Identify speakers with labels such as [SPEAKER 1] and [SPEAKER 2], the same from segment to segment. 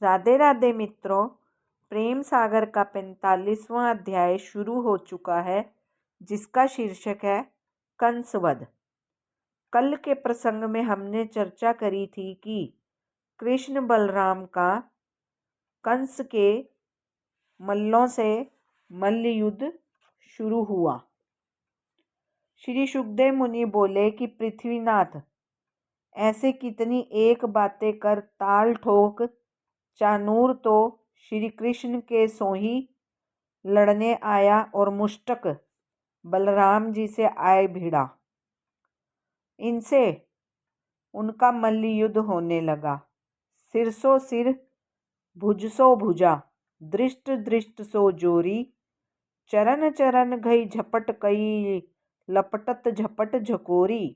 [SPEAKER 1] राधे राधे मित्रों, प्रेम सागर का 45वां अध्याय शुरू हो चुका है, जिसका शीर्षक है कंसवध। कल के प्रसंग में हमने चर्चा करी थी कि कृष्ण बलराम का कंस के मल्लों से मल्ल युद्ध शुरू हुआ। श्री सुखदेव मुनि बोले कि पृथ्वीनाथ, ऐसे कितनी एक बातें कर ताल ठोक, चानूर तो श्री कृष्ण के सोही लड़ने आया और मुष्टक बलराम जी से आए भिड़ा। इनसे उनका मल्ल युद्ध होने लगा। सिर सो सिर, भुज सो भुजा, दृष्ट दृष्ट सो जोरी, चरण चरण गई झपट कई, लपटत झपट झकोरी।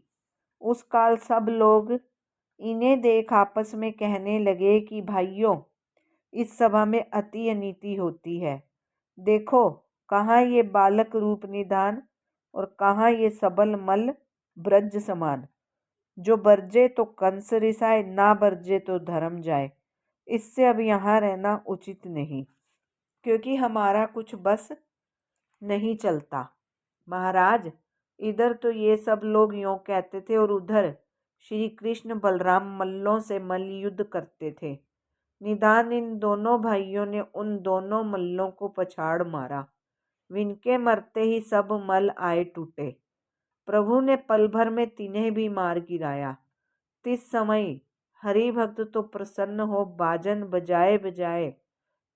[SPEAKER 1] उस काल सब लोग इन्हें देख आपस में कहने लगे कि भाइयों, इस सभा में अति अनीति होती है। देखो, कहाँ ये बालक रूप निधान और कहाँ ये सबल मल ब्रज समान। जो बरजे तो कंस रिसाए, ना बरजे तो धर्म जाए। इससे अब यहाँ रहना उचित नहीं, क्योंकि हमारा कुछ बस नहीं चलता। महाराज, इधर तो ये सब लोग यों कहते थे और उधर श्री कृष्ण बलराम मल्लों से मल्ल युद्ध करते थे। निदान इन दोनों भाइयों ने उन दोनों मल्लों को पछाड़ मारा। विनके मरते ही सब मल आए टूटे। प्रभु ने पल भर में तिन्हें भी मार गिराया। तिस समय हरि भक्त तो प्रसन्न हो बाजन बजाए बजाए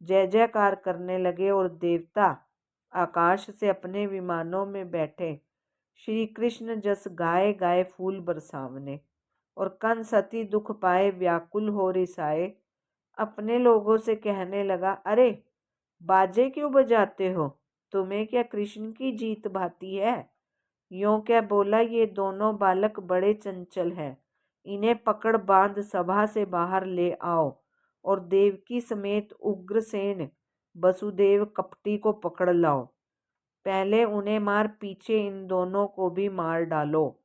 [SPEAKER 1] जय जयकार करने लगे और देवता आकाश से अपने विमानों में बैठे श्री कृष्ण जस गाए गाए फूल बरसावने। और कंस अति दुख पाए व्याकुल हो रिसाए अपने लोगों से कहने लगा, अरे बाजे क्यों बजाते हो? तुम्हें क्या कृष्ण की जीत भाती है? यों क्या बोला, ये दोनों बालक बड़े चंचल हैं। इन्हें पकड़ बांध सभा से बाहर ले आओ और देवकी समेत उग्रसेन वसुदेव कपटी को पकड़ लाओ। पहले उन्हें मार, पीछे इन दोनों को भी मार डालो।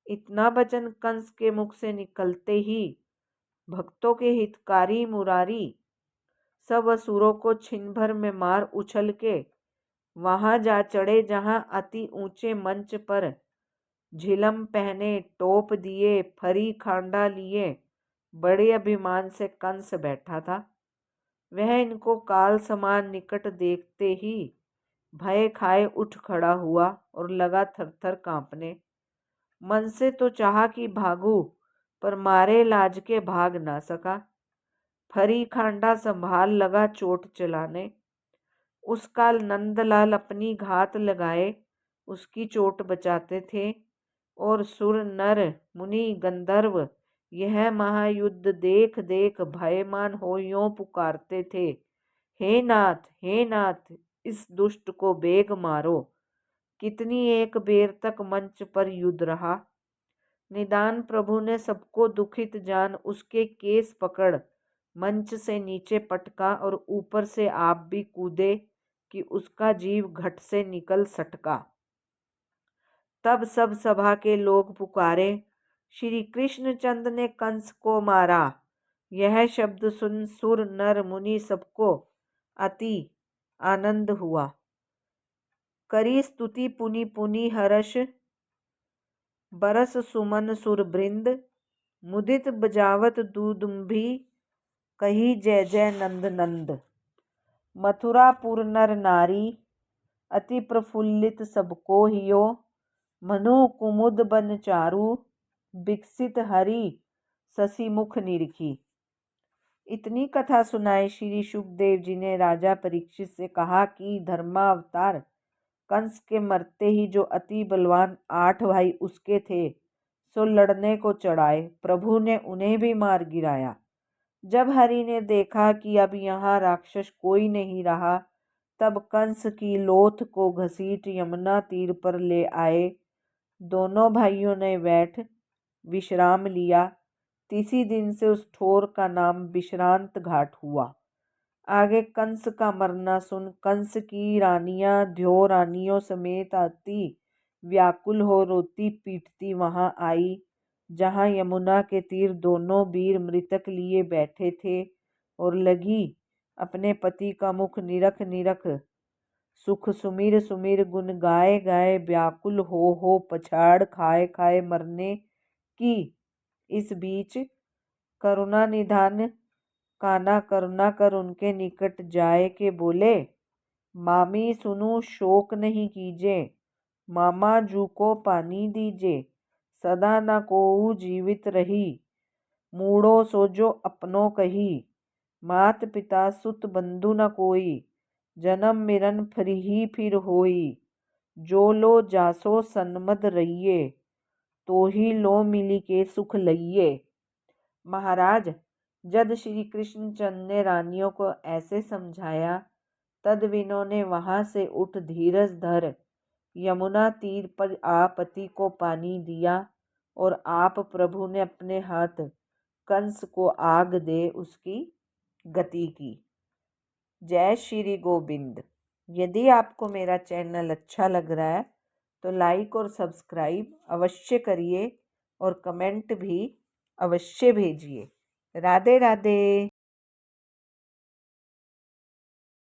[SPEAKER 1] इतना वचन कंस के मुख से निकलते ही भक्तों के हितकारी मुरारी सब असुरों को छिन भर में मार उछल के वहां जा चढ़े जहां अति ऊंचे मंच पर झिलम पहने, टोप दिए, फरी खांडा लिए बड़े अभिमान से कंस बैठा था। वह इनको काल समान निकट देखते ही भय खाए उठ खड़ा हुआ और लगा थरथर कांपने। मन से तो चाहा कि भागू, पर मारे लाज के भाग ना सका। फरी खांडा संभाल लगा चोट चलाने। उस काल नंदलाल अपनी घात लगाए उसकी चोट बचाते थे और सुर नर मुनि गंधर्व यह महायुद्ध देख देख भयमान हो यों पुकारते थे, हे नाथ, हे नाथ, इस दुष्ट को बेग मारो। कितनी एक बेर तक मंच पर युद्ध रहा। निदान प्रभु ने सबको दुखित जान उसके केस पकड़ मंच से नीचे पटका और ऊपर से आप भी कूदे कि उसका जीव घट से निकल सटका। तब सब सभा के लोग पुकारे, श्री कृष्णचंद ने कंस को मारा। यह शब्द सुन सुर नर मुनि सबको अति आनंद हुआ। करी स्तुति पुनि पुनि हर्ष, बरस सुमन सुर बृंद, मुदित बजावत दुदुम्भी, कही जय जय नंद नंद। मथुरापुर नर नारी, अति प्रफुल्लित सबको हियो, मनु कुमुद बन चारु, विकसित हरि शशि मुख निरखी। इतनी कथा सुनाई श्री सुखदेव जी ने राजा परीक्षित से कहा कि धर्मावतार कंस के मरते ही जो अति बलवान 8 भाई उसके थे सो लड़ने को चढ़ाए। प्रभु ने उन्हें भी मार गिराया। जब हरि ने देखा कि अब यहाँ राक्षस कोई नहीं रहा, तब कंस की लोथ को घसीट यमुना तीर पर ले आए। दोनों भाइयों ने बैठ विश्राम लिया। तीसरी दिन से उस ठोर का नाम विश्रांत घाट हुआ। आगे कंस का मरना सुन कंस की रानियां द्यो रानियों समेत अति व्याकुल हो रोती पीटती वहां आई, जहां यमुना के तीर दोनों वीर मृतक लिए बैठे थे और लगी अपने पति का मुख निरख निरख सुख सुमिर सुमिर गुन गाए गाए व्याकुल हो पछाड़ खाए खाए मरने की। इस बीच करुणा निधान काना करुणा कर उनके निकट जाए के बोले, मामी सुनो शोक नहीं कीजे, मामा जू को पानी दीजे, सदा न कोऊ जीवित रही, मूड़ो सोजो अपनो कही, मात पिता सुत बंधु न कोई, जन्म मिरन फरिही फिर होई, जो लो जासो सन्मद रहिए, तो ही लो मिली के सुख लइये। महाराज, जब श्री कृष्णचंद्र ने रानियों को ऐसे समझाया तद विनों ने वहां से उठ धीरज धर यमुना तीर पर आ पति को पानी दिया और आप प्रभु ने अपने हाथ कंस को आग दे उसकी गति की। जय श्री गोविंद। यदि आपको मेरा चैनल अच्छा लग रहा है तो लाइक और सब्सक्राइब अवश्य करिए और कमेंट भी अवश्य भेजिए। राधे राधे।